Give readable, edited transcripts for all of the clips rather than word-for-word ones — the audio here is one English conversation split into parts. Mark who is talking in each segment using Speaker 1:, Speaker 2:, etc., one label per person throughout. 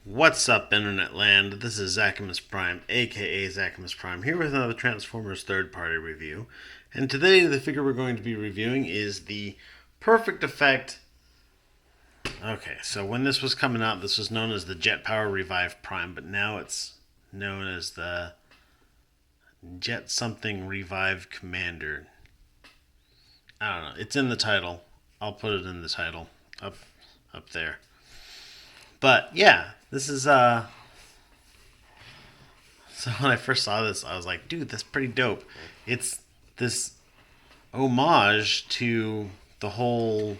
Speaker 1: What's up, Internet Land? This is Agabyss Prime, aka Agabyss Prime, here with another Transformers third-party review. And today, the figure we're going to be reviewing is the Perfect Effect. Okay, so when this was coming out, this was known as the Jet Power Revive Prime, but now it's known as the Jet Something Revive Commander. I don't know. It's in the title. I'll put it in the title up there. But yeah, this is so when I first saw this, I was like, dude, that's pretty dope. It's this homage to the whole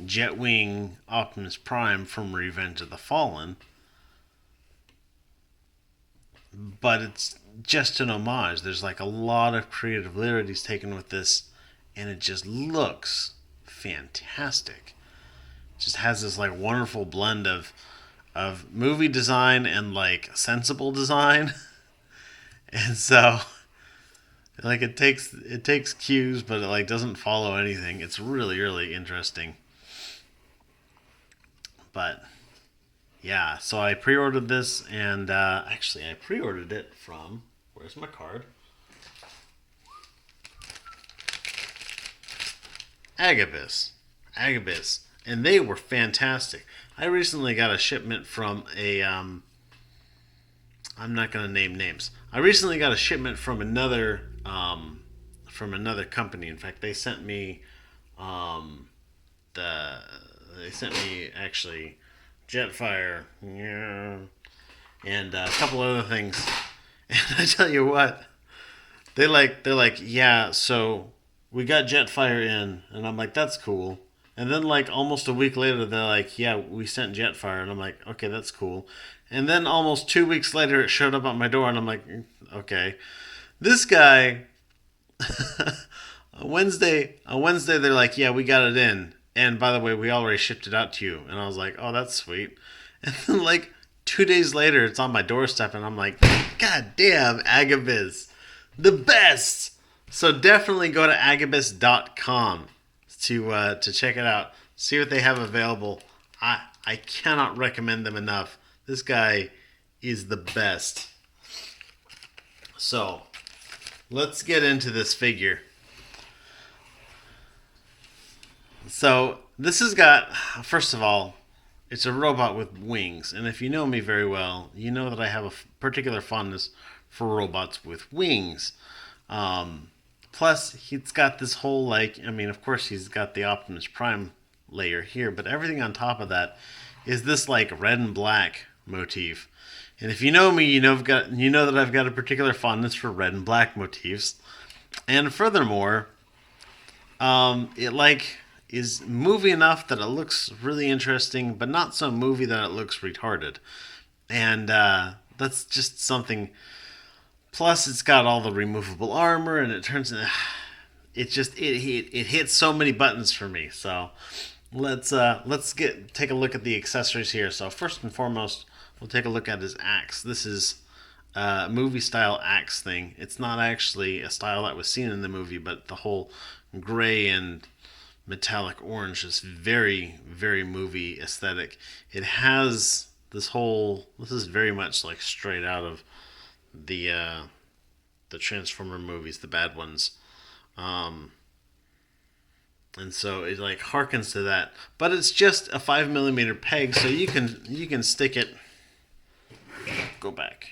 Speaker 1: Jetwing Optimus Prime from Revenge of the Fallen, but it's just an homage. There's like a lot of creative liberties taken with this, and it just looks fantastic. It just has this like wonderful blend of movie design and like sensible design. And so like it takes cues, but it like doesn't follow anything. It's really interesting. But yeah, so I pre-ordered this, and actually I pre-ordered it from, where's my card? Agabyss, and they were fantastic. I recently got a shipment from a I'm not going to name names. I recently got a shipment from another company. In fact, they sent me the they sent me actually Jetfire, yeah, and a couple other things. And I tell you what, they're like, yeah, so we got Jetfire in, and I'm like, that's cool. And then like almost a week later, they're like, yeah, we sent Jetfire, and I'm like, okay, that's cool. And then almost 2 weeks later, it showed up at my door, and I'm like, okay, this guy. On Wednesday, they're like, yeah, we got it in, and by the way, we already shipped it out to you. And I was like, oh, that's sweet. And then like 2 days later, it's on my doorstep, and I'm like, god damn, Agabyss, the best. So definitely go to agabyss.com to check it out, see what they have available. I cannot recommend them enough. This guy is the best. So let's get into this figure. So this has got, first of all, it's a robot with wings, and if you know me very well, you know that I have a particular fondness for robots with wings. Plus, he's got this whole, like, I mean, of course, he's got the Optimus Prime layer here, but everything on top of that is this like red and black motif. And if you know me, you know that I've got a particular fondness for red and black motifs. And furthermore, it like is movie enough that it looks really interesting, but not so movie that it looks retarded. And that's just something. Plus, it's got all the removable armor, and it turns. It just it hits so many buttons for me. So let's take a look at the accessories here. So first and foremost, we'll take a look at his axe. This is a movie style axe thing. It's not actually a style that was seen in the movie, but the whole gray and metallic orange is very movie aesthetic. It has this whole. This is very much like straight out of the Transformer movies, the bad ones. And so it like harkens to that, but it's just a 5mm peg, so you can stick it. Go back.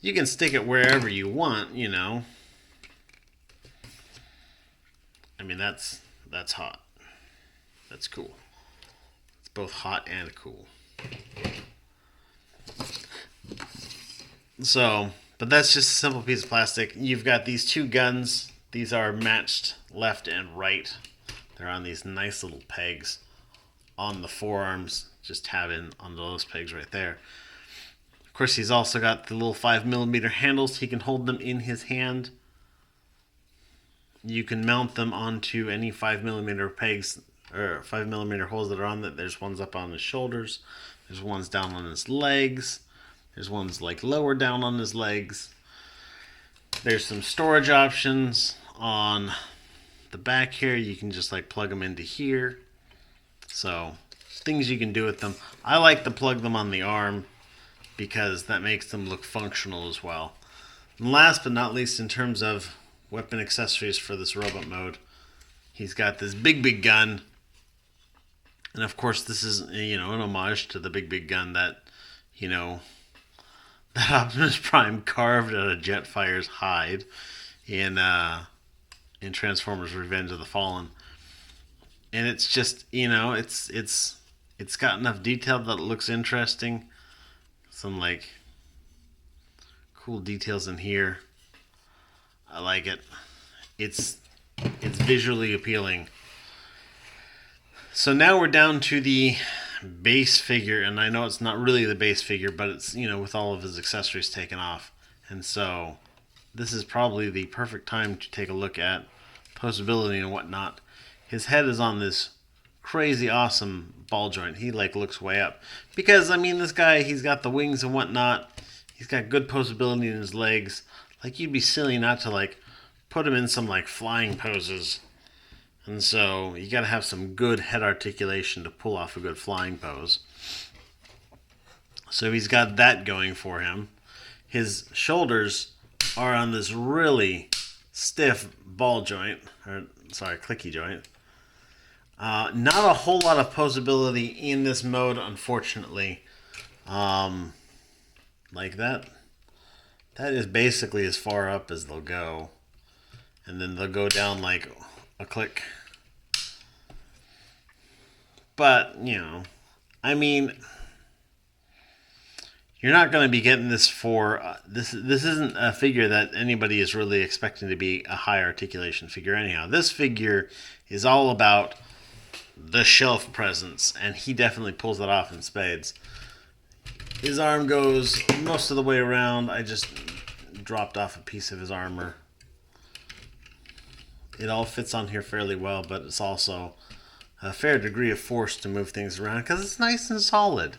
Speaker 1: You can stick it wherever you want, you know. I mean, that's hot. That's cool. It's both hot and cool. So, but that's just a simple piece of plastic. You've got these two guns. These are matched left and right. They're on these nice little pegs on the forearms, just having on those pegs right there. Of course, he's also got the little 5mm handles. He can hold them in his hand. You can mount them onto any 5mm pegs or 5mm holes that are on that. There's ones up on his shoulders. There's ones down on his legs. There's ones like lower down on his legs. There's some storage options on the back here. You can just like plug them into here. So things you can do with them. I like to plug them on the arm because that makes them look functional as well. And last but not least, in terms of weapon accessories for this robot mode, he's got this big gun. And of course, this is, an homage to the big gun that, that Optimus Prime carved out of Jetfire's hide in Transformers: Revenge of the Fallen. And it's just, it's got enough detail that it looks interesting. Some like cool details in here. I like it. It's visually appealing. So now we're down to the base figure, and I know it's not really the base figure, but it's, with all of his accessories taken off. And so this is probably the perfect time to take a look at Poseability and whatnot. His head is on this crazy awesome ball joint. He looks way up. Because, this guy, he's got the wings and whatnot. He's got good Poseability in his legs. You'd be silly not to, put him in some, flying poses. And so, you gotta have some good head articulation to pull off a good flying pose. So he's got that going for him. His shoulders are on this really stiff ball joint. Clicky joint. Not a whole lot of Poseability in this mode, unfortunately. That is basically as far up as they'll go. And then they'll go down like a click. But, you're not going to be getting this for... This isn't a figure that anybody is really expecting to be a high articulation figure anyhow. This figure is all about the shelf presence, and he definitely pulls that off in spades. His arm goes most of the way around. I just dropped off a piece of his armor. It all fits on here fairly well, but it's also a fair degree of force to move things around because it's nice and solid,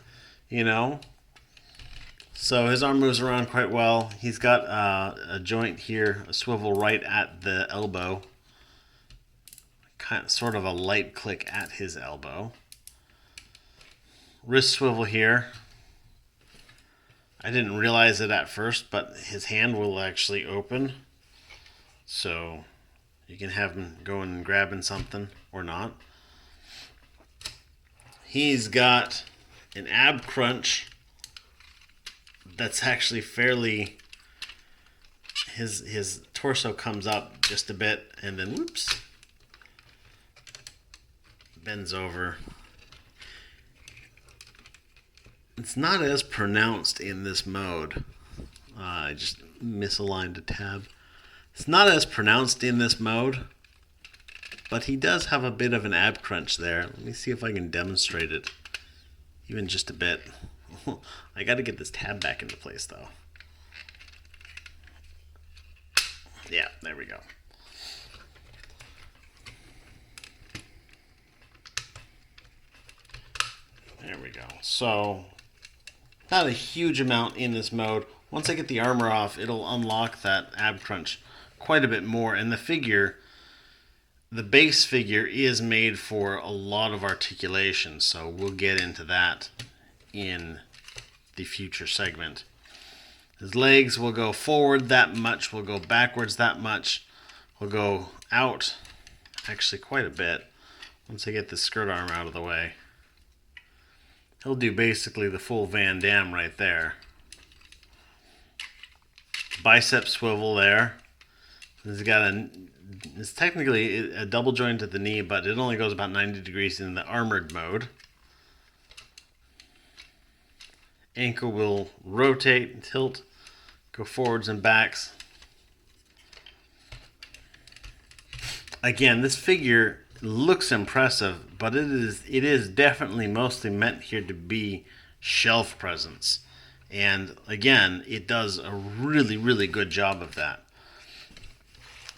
Speaker 1: So his arm moves around quite well. He's got a joint here, a swivel right at the elbow. Sort of a light click at his elbow. Wrist swivel here. I didn't realize it at first, but his hand will actually open. So you can have him going and grabbing something or not. He's got an ab crunch that's actually fairly... His torso comes up just a bit and then whoops. Bends over. It's not as pronounced in this mode. I just misaligned a tab. It's not as pronounced in this mode, but he does have a bit of an ab crunch there. Let me see if I can demonstrate it, even just a bit. I got to get this tab back into place, though. Yeah, there we go. There we go. So, not a huge amount in this mode. Once I get the armor off, it'll unlock that ab crunch quite a bit more. And the figure, the base figure, is made for a lot of articulation. So we'll get into that in the future segment. His legs will go forward that much. Will go backwards that much. Will go out actually quite a bit once I get the skirt arm out of the way. He'll do basically the full Van Damme right there. Bicep swivel there. It's technically a double joint at the knee, but it only goes about 90 degrees in the armored mode. Ankle will rotate and tilt, go forwards and backs. Again, this figure looks impressive, but it is definitely mostly meant here to be shelf presence. And again, it does a really, really good job of that.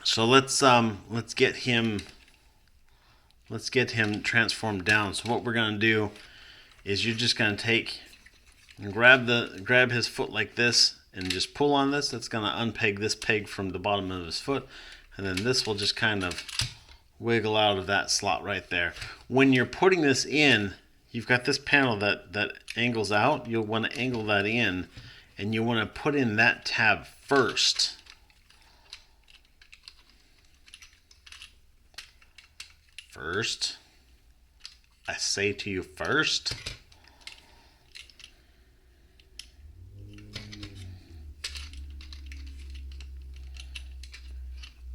Speaker 1: So let's get him transformed down. So what we're gonna do is you're just gonna take and grab his foot like this and just pull on this. That's gonna unpeg this peg from the bottom of his foot, and then this will just kind of wiggle out of that slot right there. When you're putting this in, you've got this panel that angles out. You'll want to angle that in, and you want to put in that tab first. First. I say to you first.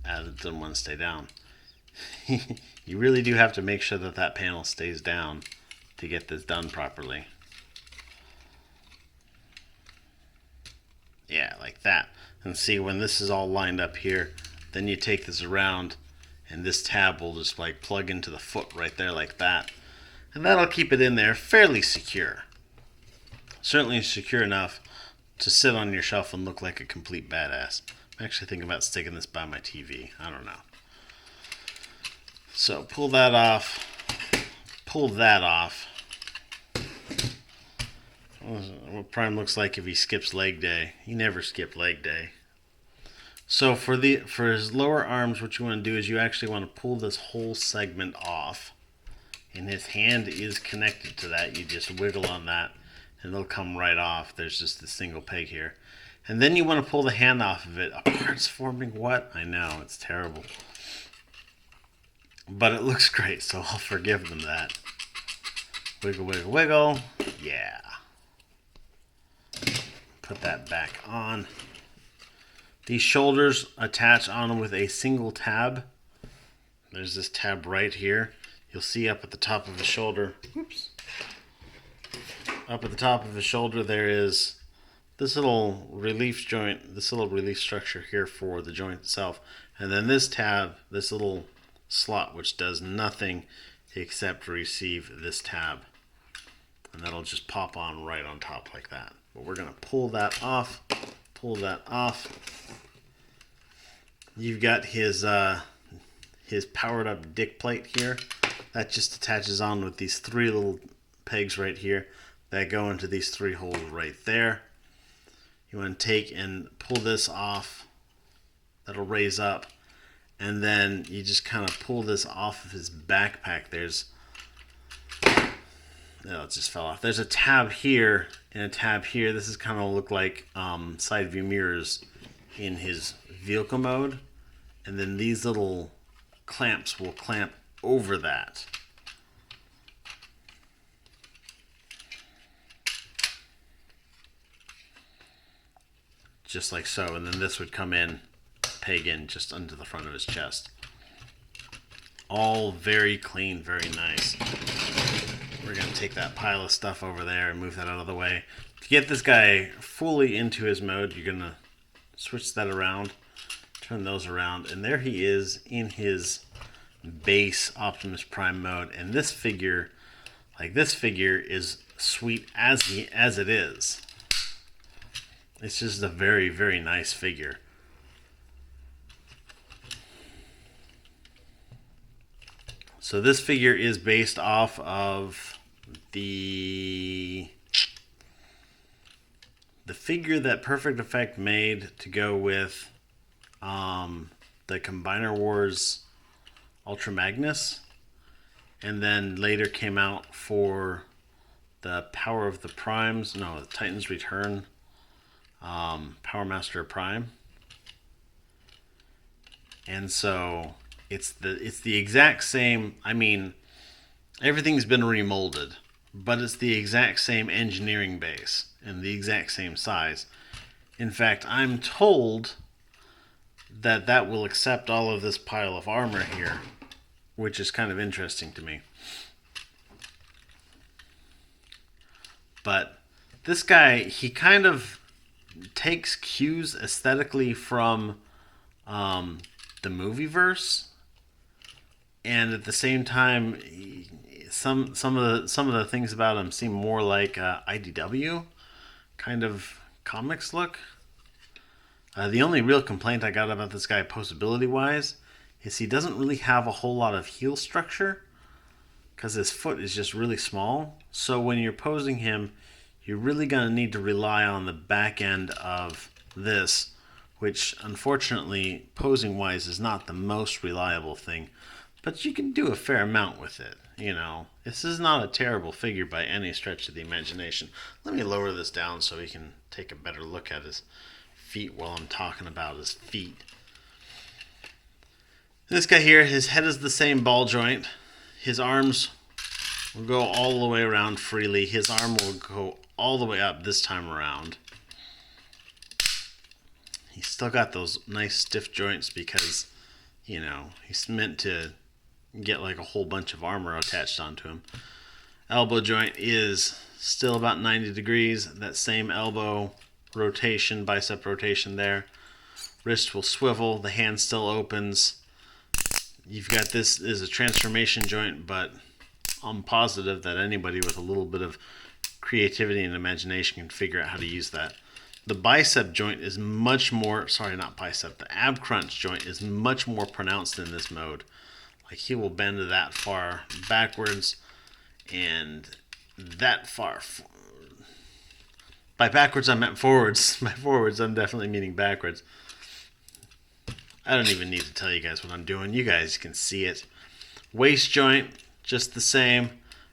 Speaker 1: It doesn't want to stay down. You really do have to make sure that that panel stays down to get this done properly. Yeah, like that. And see, when this is all lined up here, then you take this around and this tab will just like plug into the foot right there like that. And that'll keep it in there fairly secure. Certainly secure enough to sit on your shelf and look like a complete badass. I'm actually thinking about sticking this by my TV. I don't know. So pull that off. Pull that off. What Prime looks like if he skips leg day. He never skipped leg day. So for his lower arms, what you want to do is you actually want to pull this whole segment off. And his hand is connected to that. You just wiggle on that and it'll come right off. There's just a single peg here. And then you want to pull the hand off of it. A part's forming what? I know, it's terrible. But it looks great, so I'll forgive them that. Wiggle, wiggle, wiggle. Yeah. Put that back on. These shoulders attach on with a single tab. There's this tab right here. You'll see up at the top of the shoulder. Oops. Up at the top of the shoulder there is this little relief joint, this little relief structure here for the joint itself. And then this tab, this little slot which does nothing except receive this tab. And that'll just pop on right on top like that. But we're going to pull that off. Pull that off. You've got his powered up dick plate here. That just attaches on with these three little pegs right here that go into these three holes right there. You want to take and pull this off. That'll raise up. And then you just kind of pull this off of his backpack. Oh, it just fell off. There's a tab here and a tab here. This is kind of look like side view mirrors in his vehicle mode. And then these little clamps will clamp over that. Just like so. And then this would come in, peg in just under the front of his chest. All very clean, very nice. We're going to take that pile of stuff over there and move that out of the way. To get this guy fully into his mode, you're going to switch that around, turn those around, and there he is in his base Optimus Prime mode. And this figure, is sweet as it is. It's just a very, very nice figure. So this figure is based off of the figure that Perfect Effect made to go with the Combiner Wars Ultra Magnus, and then later came out for the Power of the Primes, no, the Titan's Return, Power Master Prime. And so it's the exact same. I mean, everything's been remolded, but it's the exact same engineering base and the exact same size. In fact, I'm told that will accept all of this pile of armor here, which is kind of interesting to me. But this guy, he kind of takes cues aesthetically from the movieverse, and at the same time, some of the things about him seem more like IDW kind of comics look. The only real complaint I got about this guy, Poseability wise, is he doesn't really have a whole lot of heel structure because his foot is just really small. So when you're posing him, you're really going to need to rely on the back end of this, which unfortunately, posing wise, is not the most reliable thing, but you can do a fair amount with it. You know, this is not a terrible figure by any stretch of the imagination. Let me lower this down so we can take a better look at his feet while I'm talking about his feet. This guy here, his head is the same ball joint. His arms will go all the way around freely. His arm will go all the way up this time around. He's still got those nice stiff joints because, you know, he's meant to get like a whole bunch of armor attached onto him. Elbow joint is still about 90 degrees. That same elbow rotation, bicep rotation there. Wrist will swivel. The hand still opens. You've got this is a transformation joint, but I'm positive that anybody with a little bit of creativity and imagination can figure out how to use that. The bicep joint is much more, sorry, not bicep, the ab crunch joint is much more pronounced in this mode. Like he will bend that far backwards and that far. By backwards, I meant forwards. By forwards, I'm definitely meaning backwards. I don't even need to tell you guys what I'm doing. You guys can see it. Waist joint, just the same.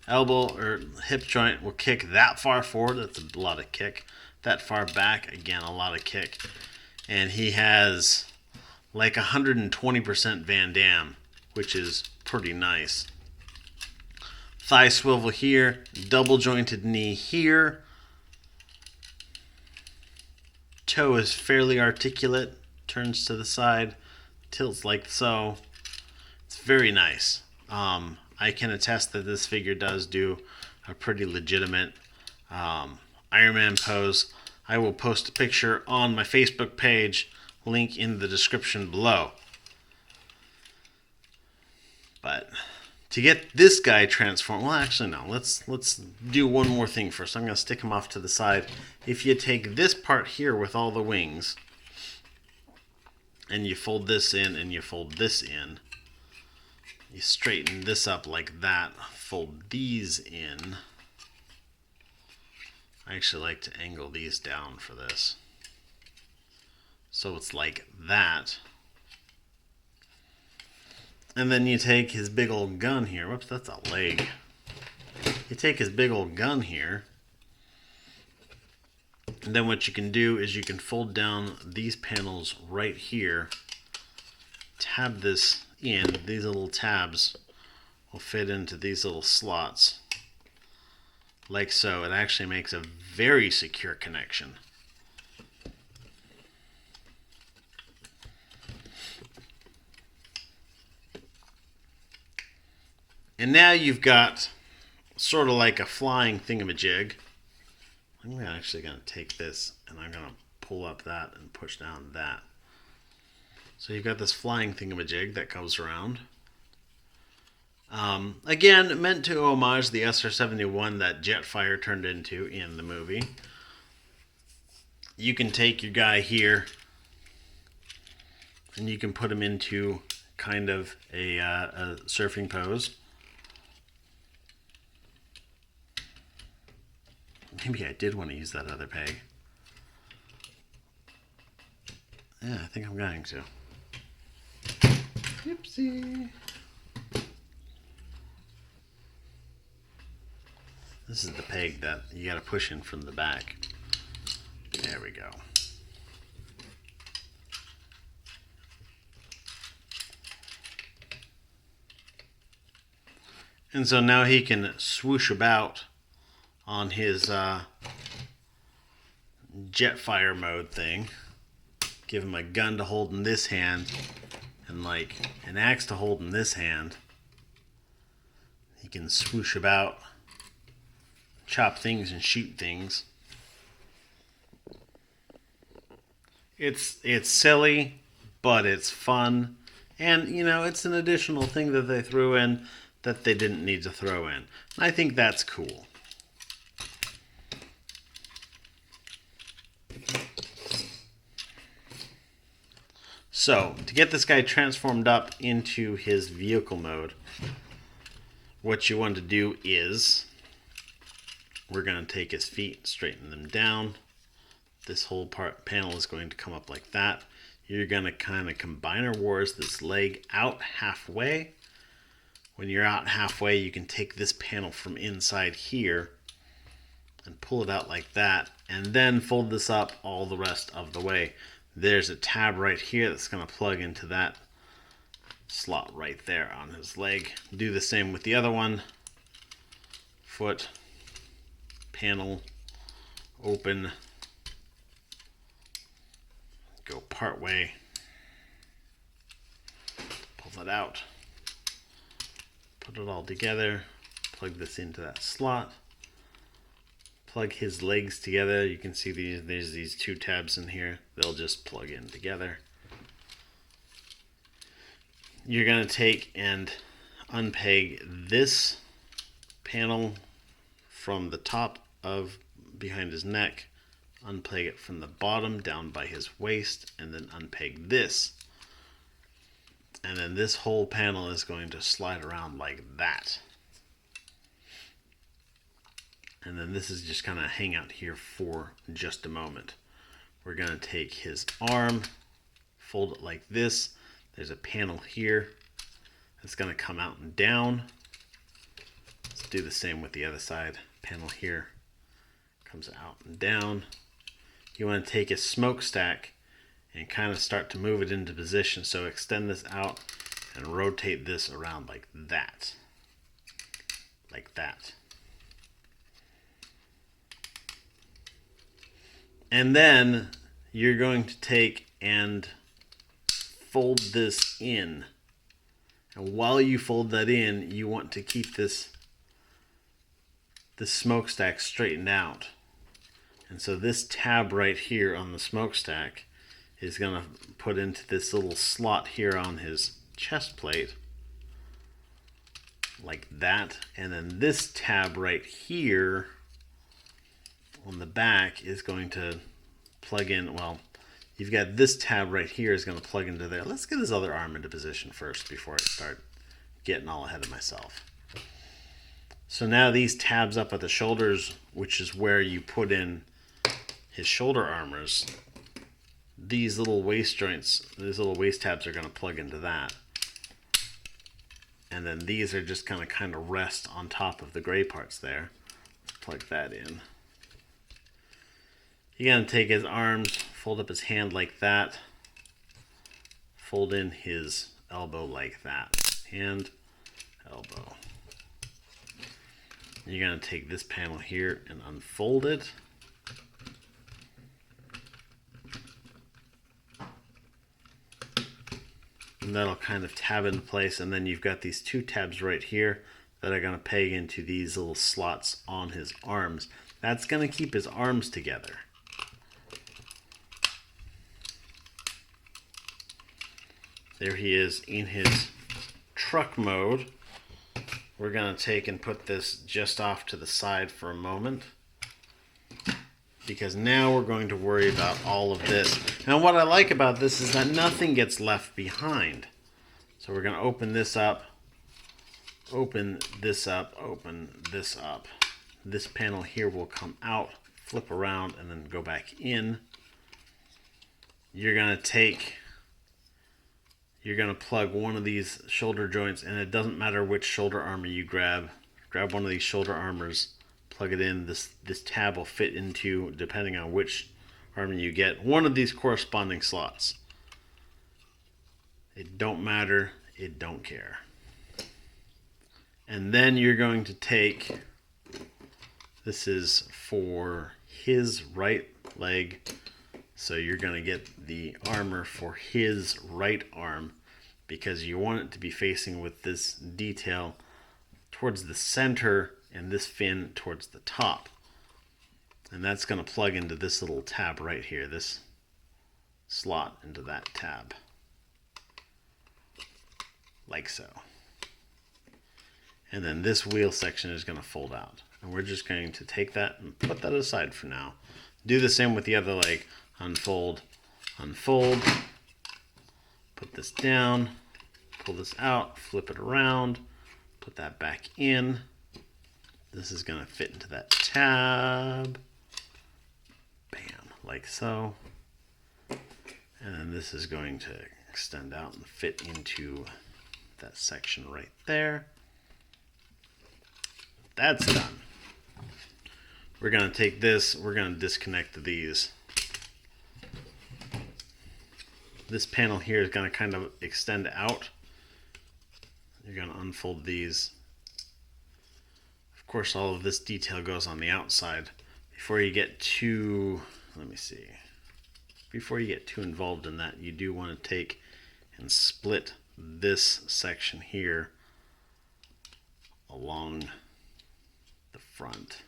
Speaker 1: Elbow or hip joint will kick that far forward. That's a lot of kick. That far back, again, a lot of kick. And he has like 120% Van Damme, which is pretty nice. Thigh swivel here, double jointed knee here. Toe is fairly articulate, turns to the side, tilts like so. It's very nice. I can attest that this figure does do a pretty legitimate Iron Man pose. I will post a picture on my Facebook page, link in the description below. But to get this guy transformed, well, actually no, let's do one more thing first. I'm going to stick him off to the side. If you take this part here with all the wings, and you fold this in and you fold this in, you straighten this up like that, fold these in. I actually like to angle these down for this. So it's like that. And then you take his big old gun here. Whoops, that's a leg. You take his big old gun here. And then what you can do is you can fold down these panels right here. Tab this in. These little tabs will fit into these little slots. Like so. It actually makes a very secure connection. And now you've got sort of like a flying thingamajig. I'm actually going to take this and I'm going to pull up that and push down that. So you've got this flying thingamajig that goes around. Again, meant to homage the SR-71 that Jetfire turned into in the movie. You can take your guy here and you can put him into kind of a surfing pose. Maybe I did want to use that other peg. Yeah, I think I'm going to. Oopsie. This is the peg that you got to push in from the back. There we go. And so now he can swoosh about on his Jetfire mode thing. Give him a gun to hold in this hand and like an axe to hold in this hand. He can swoosh about, chop things and shoot things. It's silly, but it's fun. And, you know, it's an additional thing that they threw in that they didn't need to throw in. And I think that's cool. So, to get this guy transformed up into his vehicle mode, what you want to do is, we're going to take his feet, straighten them down. This whole panel is going to come up like that. You're going to kind of combiner wars this leg out halfway. When you're out halfway, you can take this panel from inside here and pull it out like that, and then fold this up all the rest of the way. There's a tab right here that's going to plug into that slot right there on his leg. Do the same with the other one. Foot, panel, open, go part way, pull that out, put it all together, plug this into that slot, plug his legs together. You can see there's these two tabs in here. They'll just plug in together. You're going to take and unpeg this panel from the top of behind his neck, unpeg it from the bottom down by his waist, and then unpeg this. And then this whole panel is going to slide around like that. And then this is just going to hang out here for just a moment. We're going to take his arm, fold it like this. There's a panel here that's going to come out and down. Let's do the same with the other side. Panel here comes out and down. You want to take a smokestack and kind of start to move it into position. So extend this out and rotate this around like that. Like that. And then you're going to take and fold this in. And while you fold that in, you want to keep this smokestack straightened out. And so this tab right here on the smokestack is going to put into this little slot here on his chest plate. Like that. And then this tab right here on the back is going to plug in, well, you've got this tab right here is going to plug into there. Let's get his other arm into position first before I start getting all ahead of myself. So now these tabs up at the shoulders, which is where you put in his shoulder armors, these little waist joints, these little waist tabs are going to plug into that. And then these are just going to kind of rest on top of the gray parts there. Let's plug that in. You're going to take his arms, fold up his hand like that, fold in his elbow like that. Hand, elbow. You're going to take this panel here and unfold it. And that'll kind of tab into place. And then you've got these two tabs right here that are going to peg into these little slots on his arms. That's going to keep his arms together. There he is in his truck mode. We're going to take and put this just off to the side for a moment, because now we're going to worry about all of this. And what I like about this is that nothing gets left behind. So we're going to open this up, open this up, open this up. This panel here will come out, flip around, and then go back in. You're going to plug one of these shoulder joints, and it doesn't matter which shoulder armor you grab. Grab one of these shoulder armors, plug it in. This tab will fit into, depending on which armor you get, one of these corresponding slots. It don't matter, it don't care. And then you're going to take, this is for his right leg, so you're going to get the armor for his right arm, because you want it to be facing with this detail towards the center and this fin towards the top. And that's going to plug into this little tab right here, this slot into that tab. Like so. And then this wheel section is going to fold out. And we're just going to take that and put that aside for now. Do the same with the other leg. Unfold, unfold, put this down, pull this out, flip it around, put that back in. This is going to fit into that tab. Bam, like so. And then this is going to extend out and fit into that section right there. that's done. We're going to take this, we're going to disconnect these. This panel here is going to kind of extend out. You're going to unfold these. Of course, all of this detail goes on the outside. Before you get too, let me see. Before you get too involved in that, you do want to take and split this section here along the front.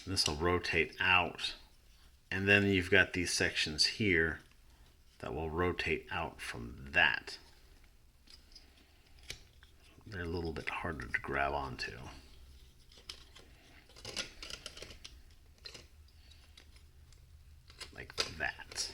Speaker 1: This will rotate out, and then you've got these sections here that will rotate out from that. They're a little bit harder to grab onto. Like that.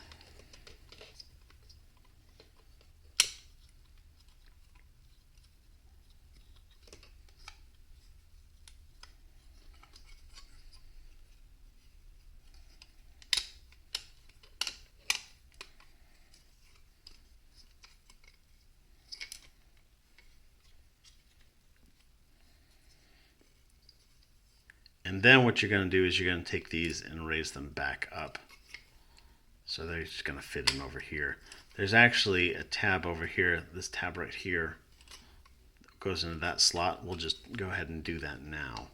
Speaker 1: And then what you're going to do is you're going to take these and raise them back up. So they're just going to fit in over here. There's actually a tab over here, this tab right here goes into that slot. We'll just go ahead and do that now.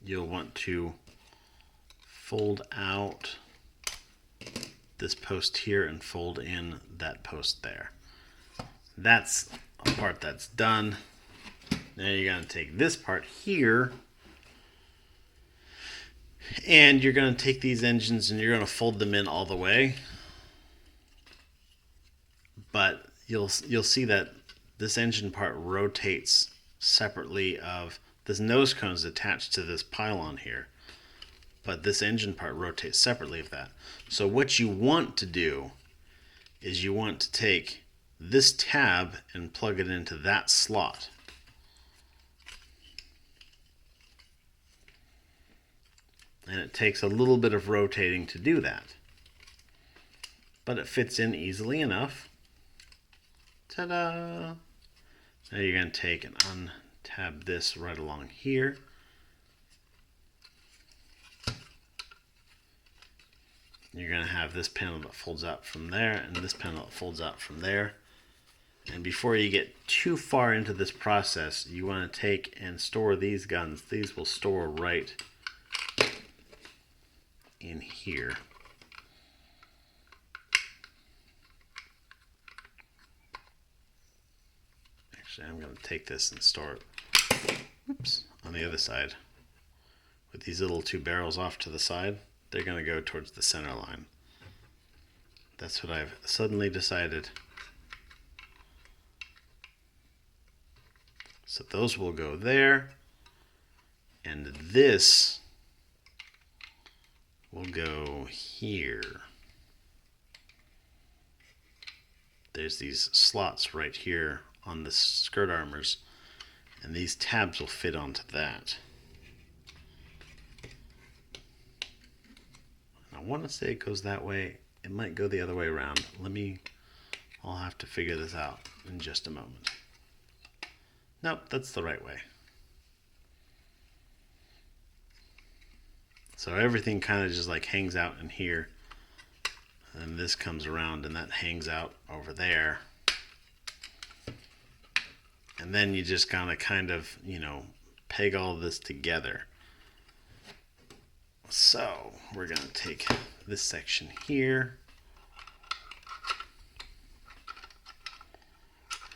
Speaker 1: You'll want to fold out this post here and fold in that post there. That's a part that's done. Now you're going to take this part here and you're going to take these engines and you're going to fold them in all the way. But you'll see that this engine part rotates separately of this nose cone is attached to this pylon here. But this engine part rotates separately of that. So what you want to do is you want to take this tab and plug it into that slot. And it takes a little bit of rotating to do that. But it fits in easily enough. Ta-da! Now you're going to take and untab this right along here. You're going to have this panel that folds out from there and this panel that folds out from there. And before you get too far into this process, you want to take and store these guns. These will store right in here. Actually, I'm going to take this and store it on the other side. With these little two barrels off to the side, they're going to go towards the center line. That's what I've suddenly decided. So those will go there, and this will go here. There's these slots right here on the skirt armors, and these tabs will fit onto that. I want to say it goes that way. It might go the other way around. I'll have to figure this out in just a moment. Nope, that's the right way. So everything kind of just like hangs out in here. And this comes around and that hangs out over there. And then you just kind of, peg all this together. So we're going to take this section here.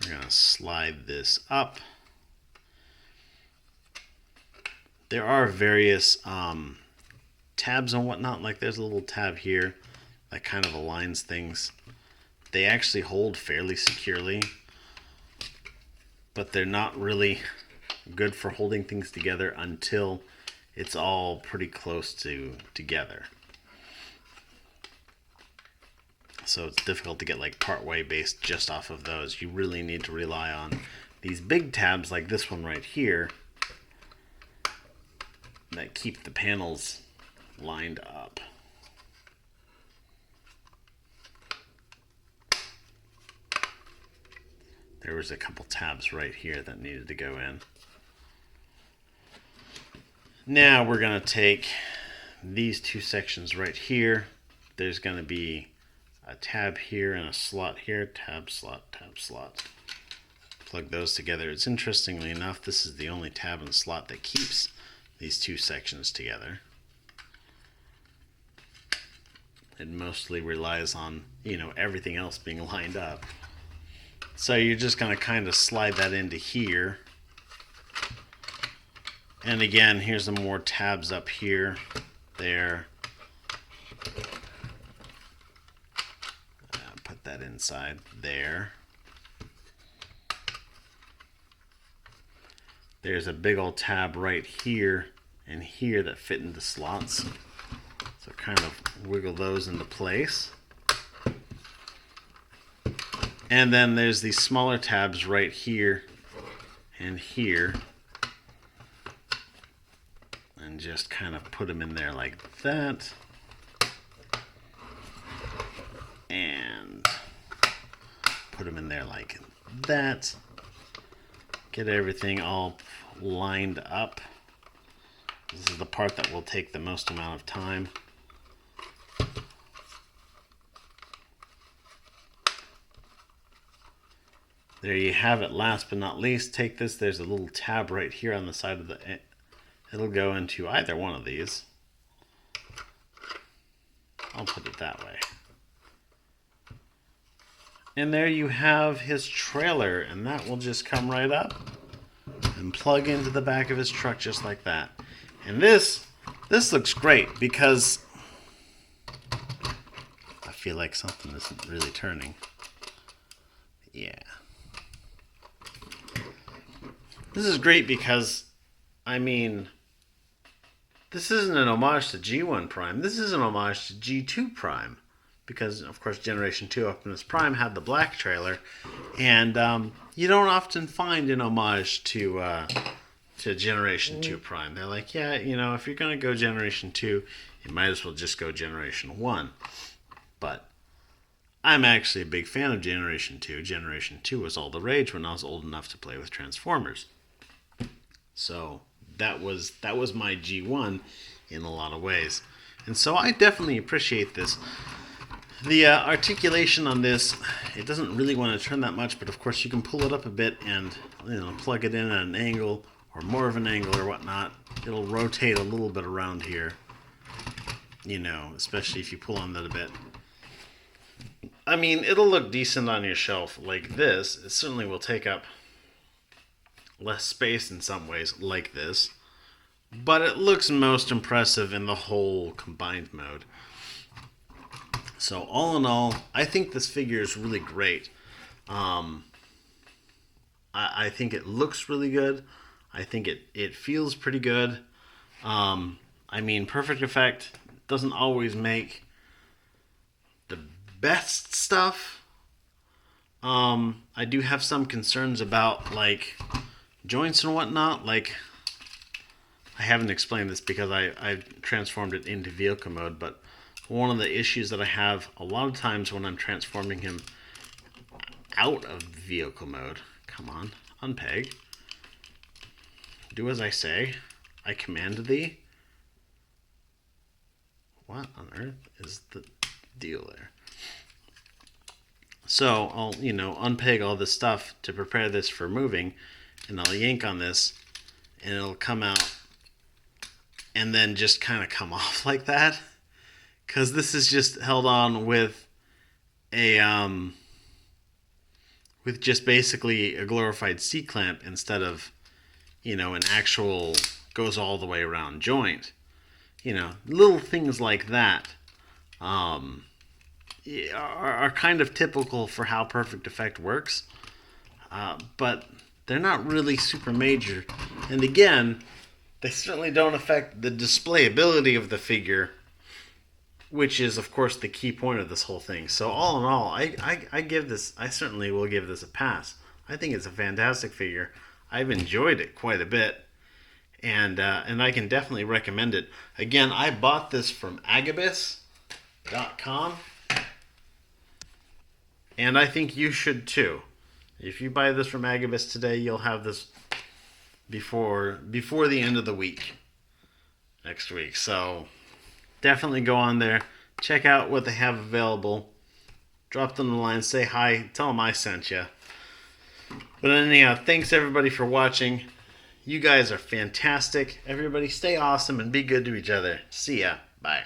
Speaker 1: We're going to slide this up. There are various tabs and whatnot. Like there's a little tab here that kind of aligns things. They actually hold fairly securely, but they're not really good for holding things together until it's all pretty close together. So it's difficult to get like part way based just off of those. You really need to rely on these big tabs like this one right here that keep the panels lined up. There was a couple tabs right here that needed to go in. Now we're going to take these two sections right here. There's going to be a tab here and a slot here. Tab, slot, tab, slot. Plug those together. It's interestingly enough, this is the only tab and slot that keeps these two sections together. It mostly relies on, everything else being lined up. So you're just going to kind of slide that into here. And again, here's some more tabs up here, there. Put that inside there. There's a big old tab right here and here that fit into slots. So kind of wiggle those into place. And then there's these smaller tabs right here and here. And just kind of put them in there like that. And put them in there like that. Get everything all lined up. This is the part that will take the most amount of time. There you have it. Last but not least, take this. There's a little tab right here on the side of the... It'll go into either one of these. I'll put it that way. And there you have his trailer, and that will just come right up and plug into the back of his truck just like that. And this looks great because I feel like something isn't really turning. Yeah. This is great because, this isn't an homage to G1 Prime. This is an homage to G2 Prime. Because, of course, Generation 2 Optimus Prime had the black trailer. And you don't often find an homage to Generation 2 Prime. They're like, yeah, if you're going to go Generation 2, you might as well just go Generation 1. But I'm actually a big fan of Generation 2. Generation 2 was all the rage when I was old enough to play with Transformers. So that was my G1 in a lot of ways. And so I definitely appreciate this. The articulation on this, it doesn't really want to turn that much, but of course you can pull it up a bit and plug it in at an angle or more of an angle or whatnot. It'll rotate a little bit around here, especially if you pull on that a bit. It'll look decent on your shelf like this. It certainly will take up less space in some ways like this, but it looks most impressive in the whole combined mode. So all in all, I think this figure is really great. I think it looks really good. I think it feels pretty good. Perfect Effect doesn't always make the best stuff. I do have some concerns about joints and whatnot. I haven't explained this because I've transformed it into vehicle mode, but one of the issues that I have a lot of times when I'm transforming him out of vehicle mode, come on, unpeg, do as I say, I command thee. What on earth is the deal there? So I'll, unpeg all this stuff to prepare this for moving, and I'll yank on this, and it'll come out, and then just kind of come off like that. Because this is just held on with with just basically a glorified C-clamp instead of, an actual goes all the way around joint. Little things like that are kind of typical for how Perfect Effect works. But they're not really super major. And again, they certainly don't affect the displayability of the figure, which is, of course, the key point of this whole thing. So all in all, I certainly will give this a pass. I think it's a fantastic figure. I've enjoyed it quite a bit. and I can definitely recommend it. Again, I bought this from Agabyss.com, and I think you should too. If you buy this from Agabyss today, you'll have this before the end of the week next week. So definitely go on there, check out what they have available, drop them a line, say hi, tell them I sent you. But anyhow, thanks everybody for watching. You guys are fantastic. Everybody stay awesome and be good to each other. See ya. Bye.